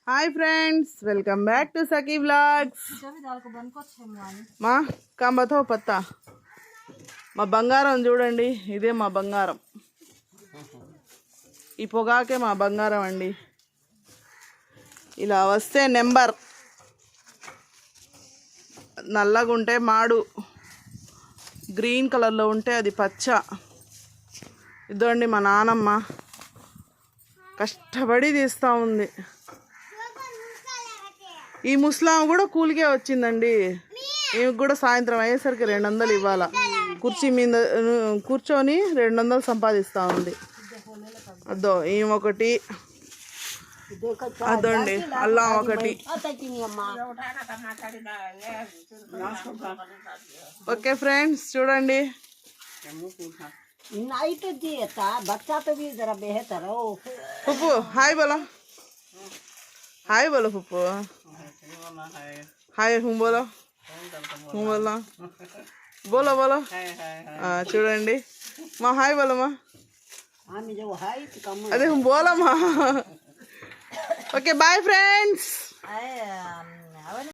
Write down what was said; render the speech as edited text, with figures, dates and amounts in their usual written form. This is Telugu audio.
Hi friends, welcome back to Sakhi vlogs. మా కాంబతో పత్తా మా బంగారం చూడండి, ఇదే మా బంగారం. ఈ పొగాకే మా బంగారం అండి. ఇలా వస్తే నెంబర్, నల్లగా ఉంటే మాడు, గ్రీన్ కలర్లో ఉంటే అది పచ్చ. ఇదండి మా నానమ్మ కష్టపడి తీస్తూ ఉంది. ఈ ముస్లాం కూడా కూలికే వచ్చిందండి. ఈమెకు కూడా సాయంత్రం అయ్యేసరికి 200 ఇవ్వాల. కుర్చీ మీద కూర్చొని 200 సంపాదిస్తూ ఉంది. అదో ఈమె ఒకటి, అదండి అల్లం ఒకటి. ఓకే ఫ్రెండ్స్ చూడండి. పుప్పు హాయ్ బోలో, హాయ్ బోలో పుప్పు, హాయ్ హూ బోలో, హూ బోలో, బోలో బోలో. చూడండి మా హాయ్ బోలో మా, అదే హూ బోలో మా. Okay bye friends.